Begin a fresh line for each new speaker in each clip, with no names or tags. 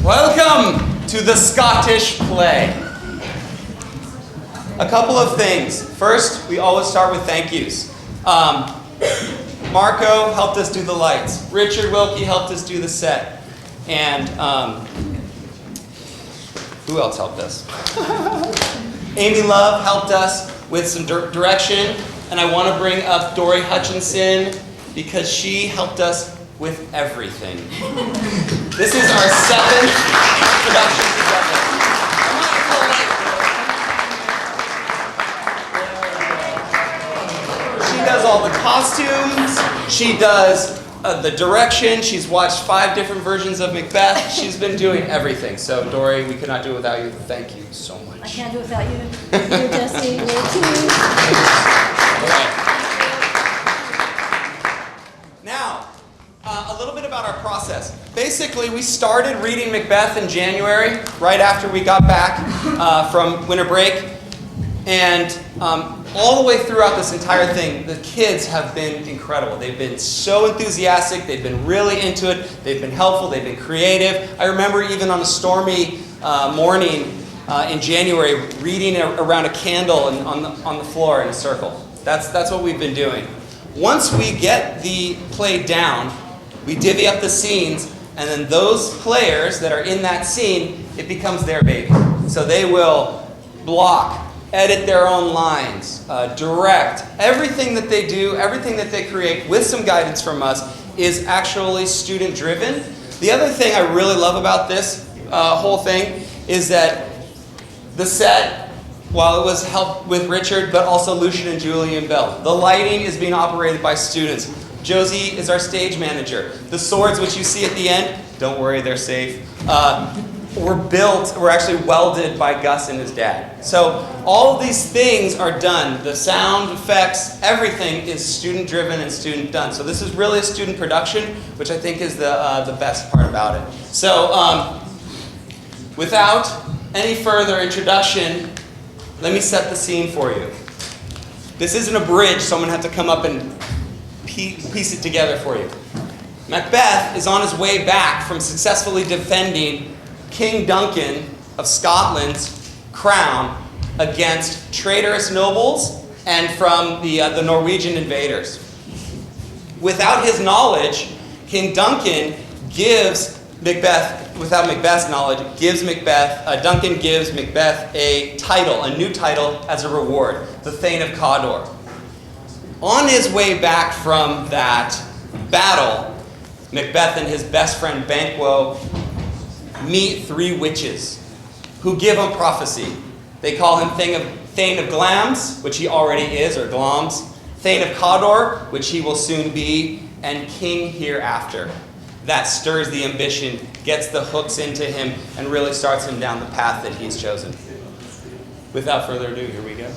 Welcome to the Scottish play. A couple of things. First, we always start with thank yous. Marco helped us do the lights. Richard Wilkie helped us do the set. And who else helped us? Amy Love helped us with some direction. And I want to bring up Dory Hutchinson because she helped us with everything. This is our 7th production together. She does all the costumes. She does the direction. She's watched 5 different versions of Macbeth. She's been doing everything. So, Dory, we could not do it without you. Thank you so much.
I can't do it without you. You're Jesse. You're too.
Okay. Now, a little bit about our process. Basically, we started reading Macbeth in January, right after we got back from winter break. And all the way throughout this entire thing, the kids have been incredible. They've been so enthusiastic. They've been really into it. They've been helpful. They've been creative. I remember even on a stormy morning in January, reading around a candle and on the floor in a circle. That's what we've been doing. Once we get the play down, we divvy up the scenes, and then those players that are in that scene, it becomes their baby. So they will block, edit their own lines, direct. Everything that they do, everything that they create with some guidance from us is actually student-driven. The other thing I really love about this whole thing is that the set, while it was helped with Richard, but also Lucian and Julian Bell. The lighting is being operated by students. Josie is our stage manager. The swords, which you see at the end, don't worry, they're safe. Were actually welded by Gus and his dad. So all of these things are done. The sound effects, everything is student-driven and student-done. So this is really a student production, which I think is the best part about it. So without any further introduction, let me set the scene for you. This isn't a bridge. Someone had to come up and piece it together for you. Macbeth is on his way back from successfully defending King Duncan of Scotland's crown against traitorous nobles and from the Norwegian invaders. Without his knowledge, King Duncan gives Macbeth, without Macbeth's knowledge, Duncan gives Macbeth a title, a new title as a reward, the Thane of Cawdor. On his way back from that battle, Macbeth and his best friend Banquo meet 3 witches who give him prophecy. They call him Thane of Glamis, which he already is, or Glamis, Thane of Cawdor, which he will soon be, and King hereafter. That stirs the ambition, gets the hooks into him, and really starts him down the path that he's chosen. Without further ado, here we go.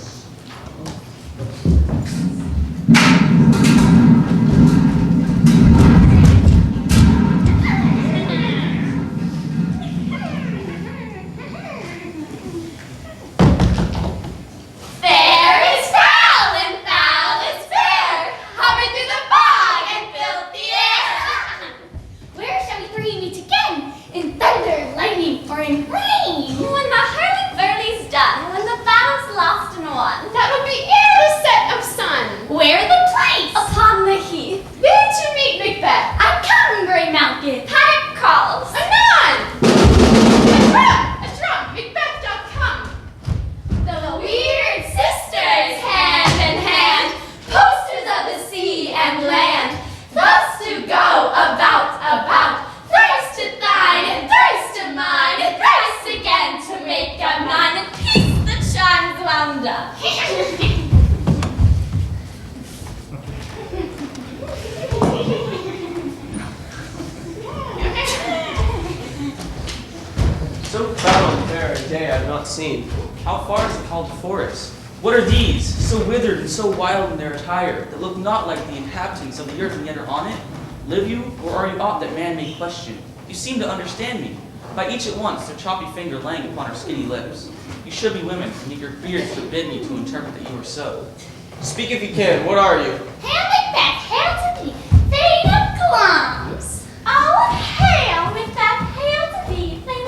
So proud and fair a day I have not seen. How far is it called forest? What are these, so withered and so wild in their attire, that look not like the inhabitants of the earth and yet are on it? Live you, or are you aught that man may question? You seem to understand me. By each at once, their choppy finger laying upon our skinny lips. You should be women, and yet your beards forbid me to interpret that you are so. Speak if you can, what are you?
Hail Macbeth, hail to thee, Thane of Glamis. Oh, hail Macbeth, hail to thee, Thane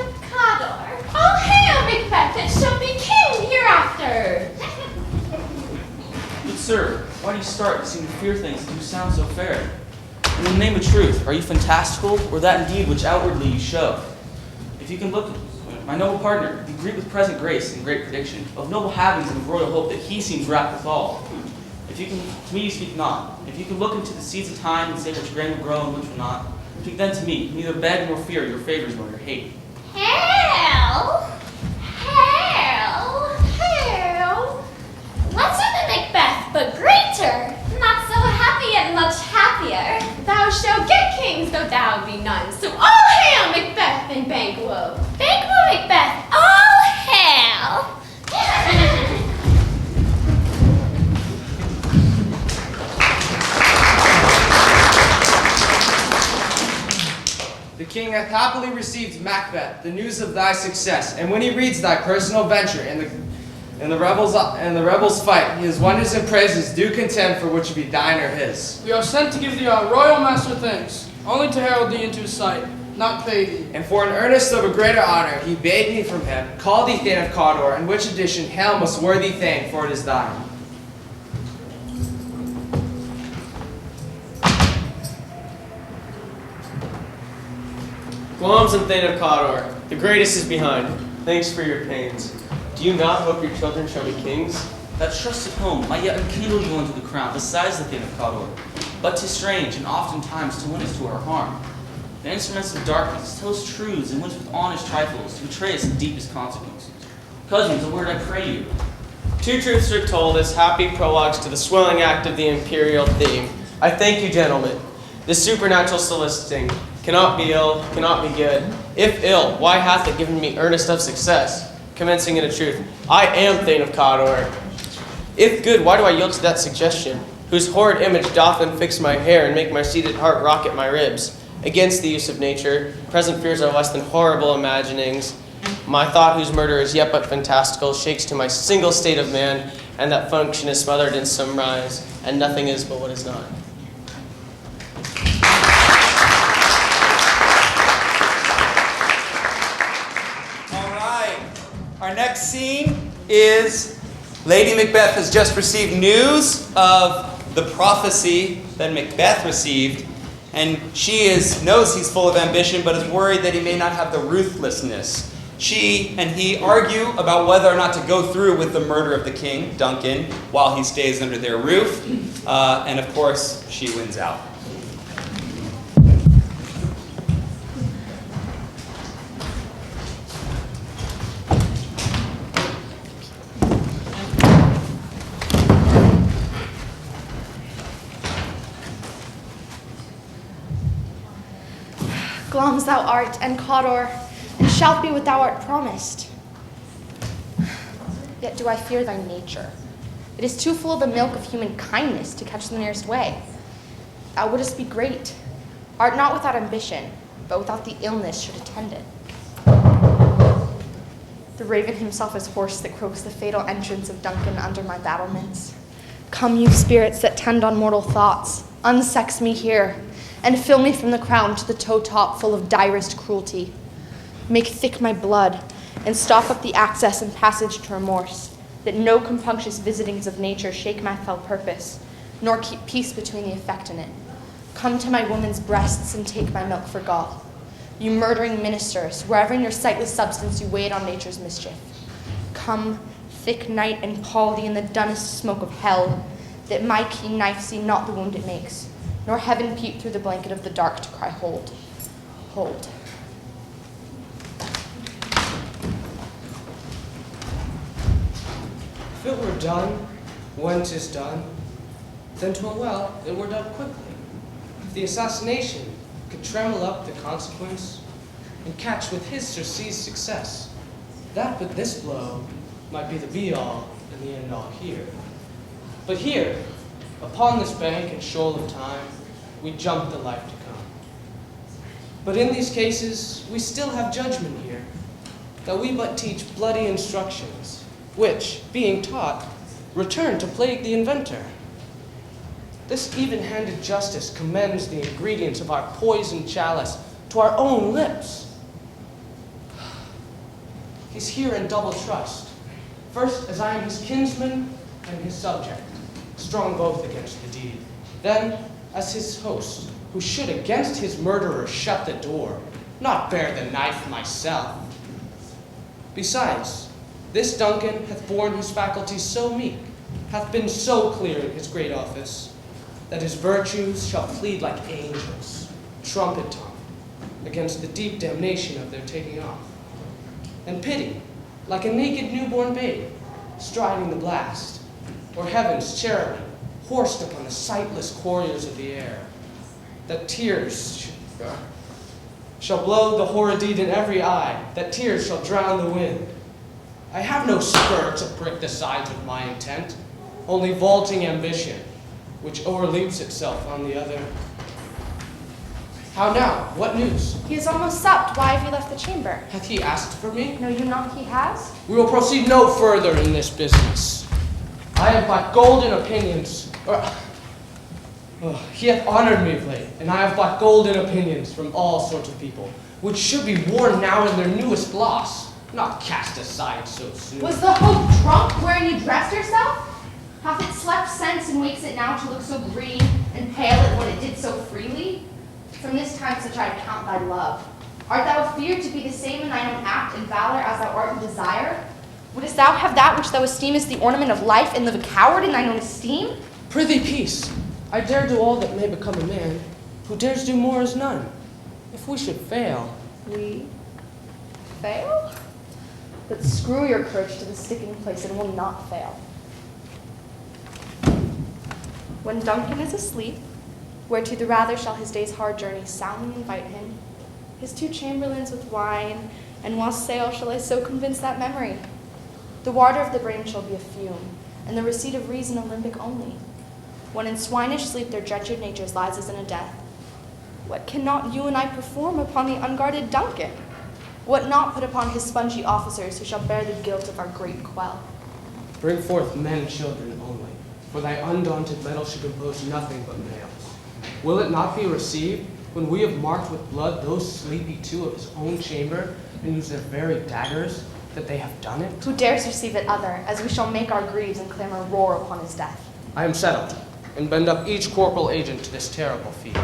Sir, why do you start to seem to fear things that do sound so fair? In the name of truth, are you fantastical, or that indeed which outwardly you show? If you can look, my noble partner, you greet with present grace and great prediction, of noble havings and of royal hope that he seems wrapped withal. If you can, to me you speak not. If you can look into the seeds of time and say which grain will grow and which will not, speak then to me, neither beg nor fear your favors nor your hate.
Hell! Hell! Hell! Lesser than Macbeth, but greater. Not so happy yet much happier. Thou shalt get kings, though thou be none. So all hail Macbeth and Banquo. Banquo Macbeth, all hail!
The king hath happily received Macbeth, the news of thy success, and when he reads thy personal venture in the rebels' fight, he has wonders and praises due content for which be thine or his.
We are sent to give thee our royal master thanks, only to herald thee into his sight, not pay thee.
And for an earnest of a greater honor, he bade me from him, call thee Thane of Cawdor, in which addition hail most worthy Thane, for it is thine.
Glamis and Thane of Cawdor, the greatest is behind. Thanks for your pains. Do you not hope your children shall be kings?
That trusted home might yet enkindle you unto the crown, besides the Thane of Cawdor. But 'tis strange, and oftentimes to win us to our harm. The instruments of darkness tell us truths and wins with honest trifles to betray us in deepest consequences. Cousins, a word I pray you.
Two truths are told as happy prologues to the swelling act of the imperial theme. I thank you, gentlemen. This supernatural soliciting cannot be ill, cannot be good. If ill, why hath it given me earnest of success? Commencing in a truth, I am Thane of Cawdor. If good, why do I yield to that suggestion, whose horrid image doth unfix my hair and make my seated heart rock at my ribs? Against the use of nature, present fears are less than horrible imaginings. My thought, whose murder is yet but fantastical, shakes to my single state of man, and that function is smothered in some rise, and nothing is but what is not.
Our next scene is Lady Macbeth has just received news of the prophecy that Macbeth received, and she knows he's full of ambition, but is worried that he may not have the ruthlessness. She and he argue about whether or not to go through with the murder of the king, Duncan, while he stays under their roof, and of course, she wins out.
Glamis thou art, and Cawdor, and shalt be what thou art promised. Yet do I fear thy nature. It is too full of the milk of human kindness to catch the nearest way. Thou wouldest be great, art not without ambition, but without the illness should attend it. The raven himself is hoarse that croaks the fatal entrance of Duncan under my battlements. Come, you spirits that tend on mortal thoughts, unsex me here, and fill me from the crown to the toe top full of direst cruelty. Make thick my blood, and stop up the access and passage to remorse, that no compunctious visitings of nature shake my fell purpose, nor keep peace between the affectionate. Come to my woman's breasts and take my milk for God. You murdering ministers, wherever in your sightless substance you weighed on nature's mischief. Come, thick night, and pall thee in the dunnest smoke of hell, that my keen knife see not the wound it makes, nor heaven peep through the blanket of the dark to cry, hold, hold.
If it were done, when 'tis done, then 'twere well it were done quickly. If the assassination could tremble up the consequence, and catch with his surceased success, that but this blow might be the be-all and the end-all here. But here, upon this bank and shoal of time, we jump the life to come. But in these cases, we still have judgment here, that we but teach bloody instructions, which, being taught, return to plague the inventor. This even-handed justice commends the ingredients of our poisoned chalice to our own lips. He's here in double trust, first as I am his kinsman and his subject, strong both against the deed. Then, as his host, who should against his murderer shut the door, not bear the knife myself. Besides, this Duncan hath borne his faculties so meek, hath been so clear in his great office, that his virtues shall plead like angels, trumpet tongue, against the deep damnation of their taking off. And pity, like a naked newborn babe, striding the blast, or heaven's cherubim, horsed upon the sightless couriers of the air, that tears shall blow the horrid deed in every eye, that tears shall drown the wind. I have no spur to prick the sides of my intent, only vaulting ambition, which overleaps itself on the other. How now? What news?
He is almost supped. Why have you left the chamber?
Hath he asked for me?
Know you not he has?
We will proceed no further in this business. I have but golden opinions. He hath honored me of late, and I have but golden opinions from all sorts of people, which should be worn now in their newest gloss, not cast aside so soon.
Was the hope drunk wherein you dressed yourself? Hath it slept since and wakes it now to look so green and pale at what it did so freely? From this time such I count thy love. Art thou afeared to be the same in thine own act and valor as thou art in desire? Wouldst thou have that which thou esteemest the ornament of life, and live a coward in thine own esteem?
Prithee, peace. I dare do all that may become a man. Who dares do more is none. If we should fail.
We fail? But screw your courage to the sticking place and will not fail. When Duncan is asleep, whereto the rather shall his day's hard journey soundly invite him, his two chamberlains with wine, and whilst sail shall I so convince that memory. The water of the brain shall be a fume, and the receipt of reason a limbic only. When in swinish sleep their drench'd natures lies as in a death, what cannot you and I perform upon the unguarded Duncan? What not put upon his spongy officers who shall bear the guilt of our great quell?
Bring forth men and children only, for thy undaunted metal should compose nothing but males. Will it not be received when we have marked with blood those sleepy two of his own chamber, and use their very daggers, that they have done it?
Who dares receive it other, as we shall make our greaves and clamor roar upon his death?
I am settled, and bend up each corporal agent to this terrible feat.